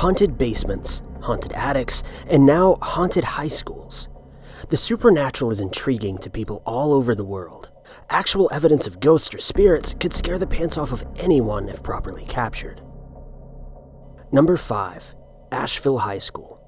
haunted basements, haunted attics, and now haunted high schools. The supernatural is intriguing to people all over the world. Actual evidence of ghosts or spirits could scare the pants off of anyone if properly captured. Number 5. Asheville High School.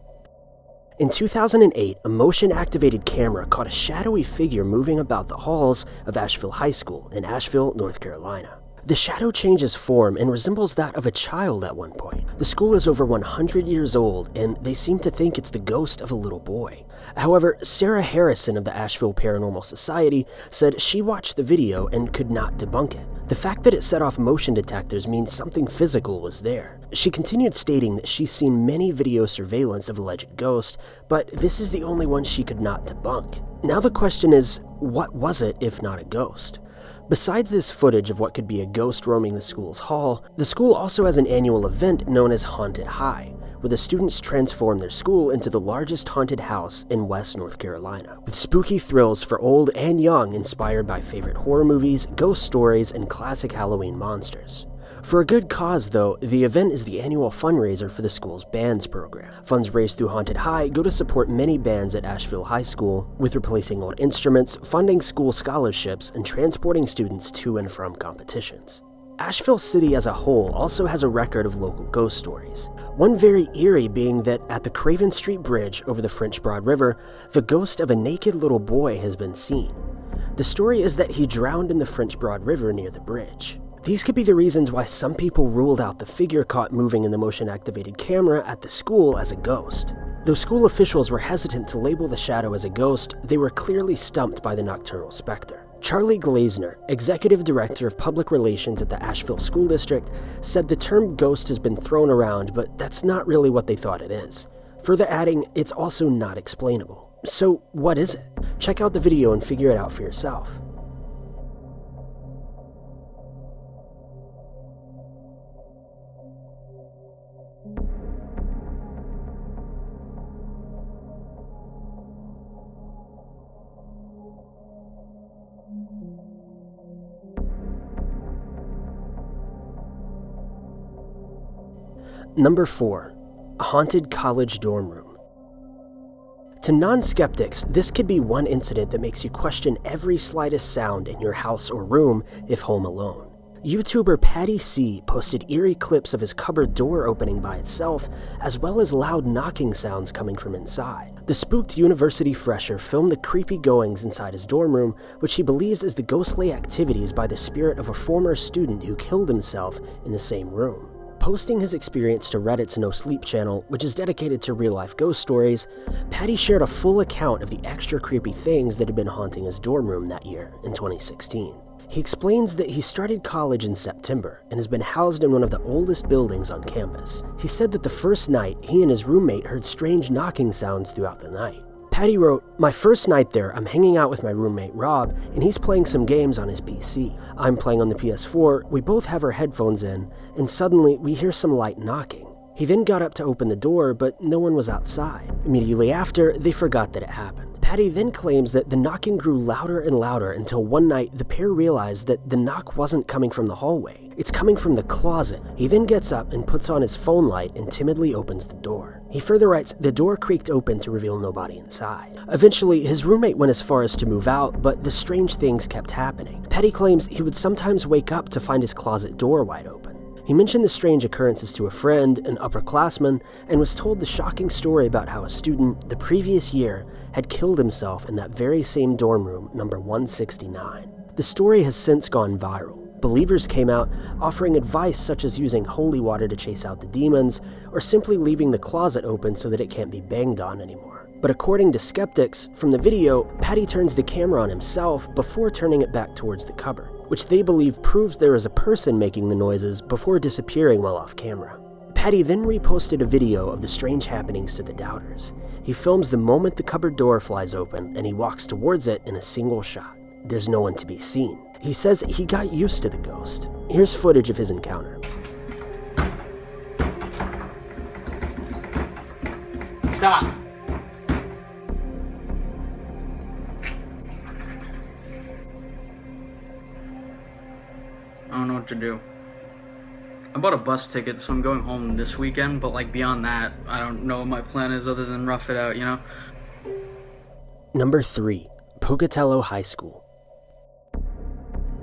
In 2008, a motion-activated camera caught a shadowy figure moving about the halls of Asheville High School in Asheville, North Carolina. The shadow changes form and resembles that of a child at one point. The school is over 100 years old, and they seem to think it's the ghost of a little boy. However, Sarah Harrison of the Asheville Paranormal Society said she watched the video and could not debunk it. The fact that it set off motion detectors means something physical was there. She continued stating that she's seen many video surveillance of alleged ghosts, but this is the only one she could not debunk. Now the question is, what was it if not a ghost? Besides this footage of what could be a ghost roaming the school's hall, the school also has an annual event known as Haunted High, where the students transform their school into the largest haunted house in West North Carolina, with spooky thrills for old and young inspired by favorite horror movies, ghost stories, and classic Halloween monsters. For a good cause, though, the event is the annual fundraiser for the school's bands program. Funds raised through Haunted High go to support many bands at Asheville High School, with replacing old instruments, funding school scholarships, and transporting students to and from competitions. Asheville City as a whole also has a record of local ghost stories. One very eerie being that at the Craven Street Bridge over the French Broad River, the ghost of a naked little boy has been seen. The story is that he drowned in the French Broad River near the bridge. These could be the reasons why some people ruled out the figure caught moving in the motion-activated camera at the school as a ghost. Though school officials were hesitant to label the shadow as a ghost, they were clearly stumped by the nocturnal specter. Charlie Glazner, Executive Director of Public Relations at the Asheville School District, said the term ghost has been thrown around, but that's not really what they thought it is. Further adding, it's also not explainable. So what is it? Check out the video and figure it out for yourself. Number 4. A haunted college dorm room. To non-skeptics, this could be one incident that makes you question every slightest sound in your house or room if home alone. YouTuber Patty C posted eerie clips of his cupboard door opening by itself, as well as loud knocking sounds coming from inside. The spooked university fresher filmed the creepy goings inside his dorm room, which he believes is the ghostly activities by the spirit of a former student who killed himself in the same room. Posting his experience to Reddit's No Sleep channel, which is dedicated to real-life ghost stories, Patty shared a full account of the extra creepy things that had been haunting his dorm room that year, in 2016. He explains that he started college in September and has been housed in one of the oldest buildings on campus. He said that the first night, he and his roommate heard strange knocking sounds throughout the night. Patty wrote, "My first night there, I'm hanging out with my roommate Rob, and he's playing some games on his PC. I'm playing on the PS4, we both have our headphones in, and suddenly we hear some light knocking. He then got up to open the door, but no one was outside. Immediately after, they forgot that it happened." Patty then claims that the knocking grew louder and louder until one night the pair realized that the knock wasn't coming from the hallway. It's coming from the closet. He then gets up and puts on his phone light and timidly opens the door. He further writes, "The door creaked open to reveal nobody inside." Eventually, his roommate went as far as to move out, but the strange things kept happening. Patty claims he would sometimes wake up to find his closet door wide open. He mentioned the strange occurrences to a friend, an upperclassman, and was told the shocking story about how a student, the previous year, had killed himself in that very same dorm room, number 169. The story has since gone viral. Believers came out offering advice such as using holy water to chase out the demons, or simply leaving the closet open so that it can't be banged on anymore. But according to skeptics, from the video, Patty turns the camera on himself before turning it back towards the cupboard, which they believe proves there is a person making the noises before disappearing while off camera. Patty then reposted a video of the strange happenings to the doubters. He films the moment the cupboard door flies open and he walks towards it in a single shot. There's no one to be seen. He says he got used to the ghost. Here's footage of his encounter. Stop! I don't know what to do. I bought a bus ticket, so I'm going home this weekend, but like beyond that, I don't know what my plan is other than rough it out, you know? Number 3. Pocatello High School.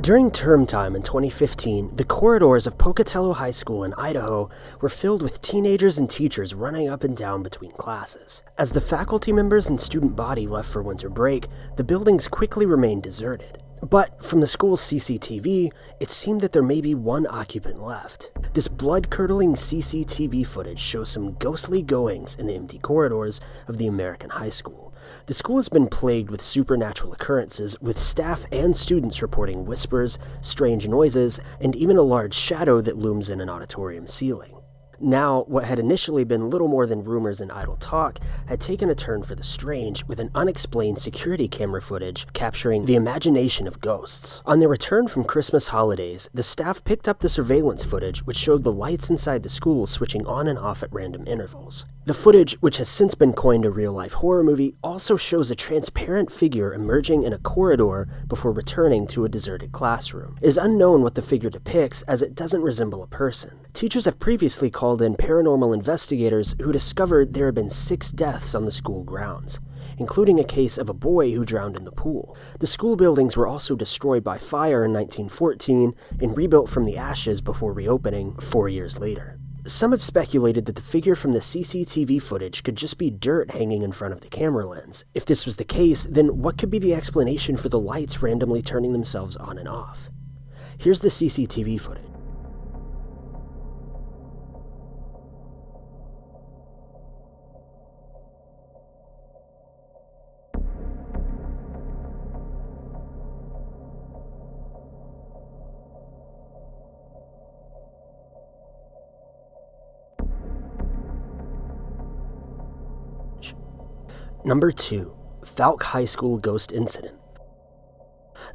During term time in 2015, the corridors of Pocatello High School in Idaho were filled with teenagers and teachers running up and down between classes. As the faculty members and student body left for winter break, the buildings quickly remained deserted. But from the school's CCTV, it seemed that there may be one occupant left. This blood-curdling CCTV footage shows some ghostly goings in the empty corridors of the American high school. The school has been plagued with supernatural occurrences, with staff and students reporting whispers, strange noises, and even a large shadow that looms in an auditorium ceiling. Now, what had initially been little more than rumors and idle talk had taken a turn for the strange, with an unexplained security camera footage capturing the imagination of ghosts. On their return from Christmas holidays, the staff picked up the surveillance footage which showed the lights inside the school switching on and off at random intervals. The footage, which has since been coined a real-life horror movie, also shows a transparent figure emerging in a corridor before returning to a deserted classroom. It is unknown what the figure depicts, as it doesn't resemble a person. Teachers have previously called in paranormal investigators who discovered there had been 6 deaths on the school grounds, including a case of a boy who drowned in the pool. The school buildings were also destroyed by fire in 1914 and rebuilt from the ashes before reopening 4 years later. Some have speculated that the figure from the CCTV footage could just be dirt hanging in front of the camera lens. If this was the case, then what could be the explanation for the lights randomly turning themselves on and off? Here's the CCTV footage. Number 2. Phalke High School Ghost Incident.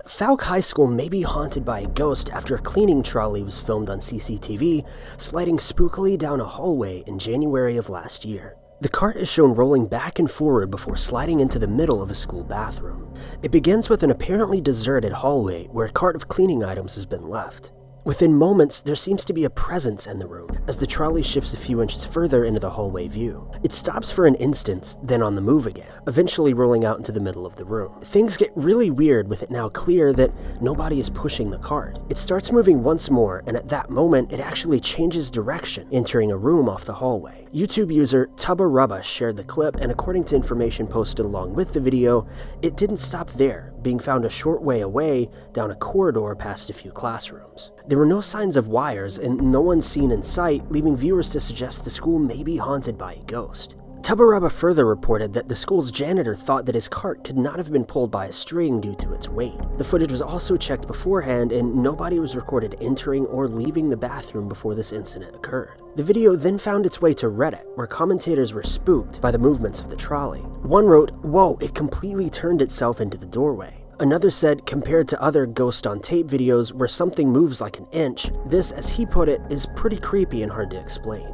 Phalke High School may be haunted by a ghost after a cleaning trolley was filmed on CCTV sliding spookily down a hallway in January of last year. The cart is shown rolling back and forward before sliding into the middle of a school bathroom. It begins with an apparently deserted hallway where a cart of cleaning items has been left. Within moments, there seems to be a presence in the room as the trolley shifts a few inches further into the hallway view. It stops for an instant, then on the move again, eventually rolling out into the middle of the room. Things get really weird with it now clear that nobody is pushing the cart. It starts moving once more, and at that moment, it actually changes direction, entering a room off the hallway. YouTube user Tubba Rubba shared the clip, and according to information posted along with the video, it didn't stop there, being found a short way away down a corridor past a few classrooms. There were no signs of wires and no one seen in sight, leaving viewers to suggest the school may be haunted by a ghost. Tubba further reported that the school's janitor thought that his cart could not have been pulled by a string due to its weight. The footage was also checked beforehand, and nobody was recorded entering or leaving the bathroom before this incident occurred. The video then found its way to Reddit, where commentators were spooked by the movements of the trolley. One wrote, "Whoa, it completely turned itself into the doorway." Another said, compared to other ghost on tape videos where something moves like an inch, this, as he put it, is pretty creepy and hard to explain.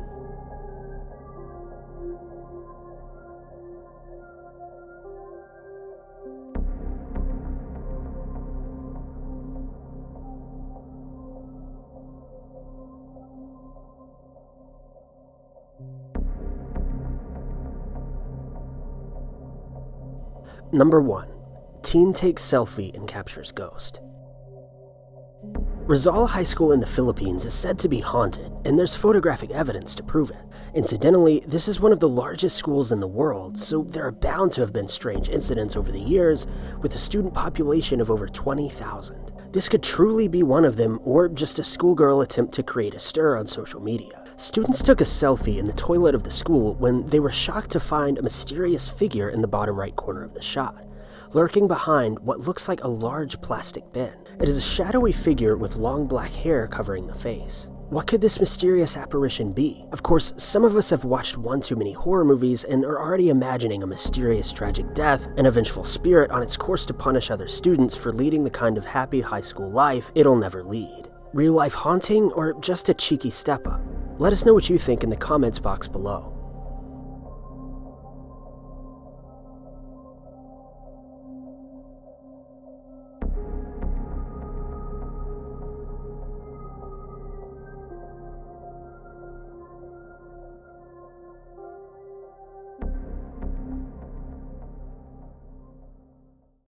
Number 1. Teen takes selfie and captures ghost. Rizal High School in the Philippines is said to be haunted, and there's photographic evidence to prove it. Incidentally, this is one of the largest schools in the world, so there are bound to have been strange incidents over the years, with a student population of over 20,000. This could truly be one of them, or just a schoolgirl attempt to create a stir on social media. Students took a selfie in the toilet of the school when they were shocked to find a mysterious figure in the bottom right corner of the shot, lurking behind what looks like a large plastic bin. It is a shadowy figure with long black hair covering the face. What could this mysterious apparition be? Of course, some of us have watched one too many horror movies and are already imagining a mysterious tragic death and a vengeful spirit on its course to punish other students for leading the kind of happy high school life it'll never lead. Real life haunting, or just a cheeky step up? Let us know what you think in the comments box below.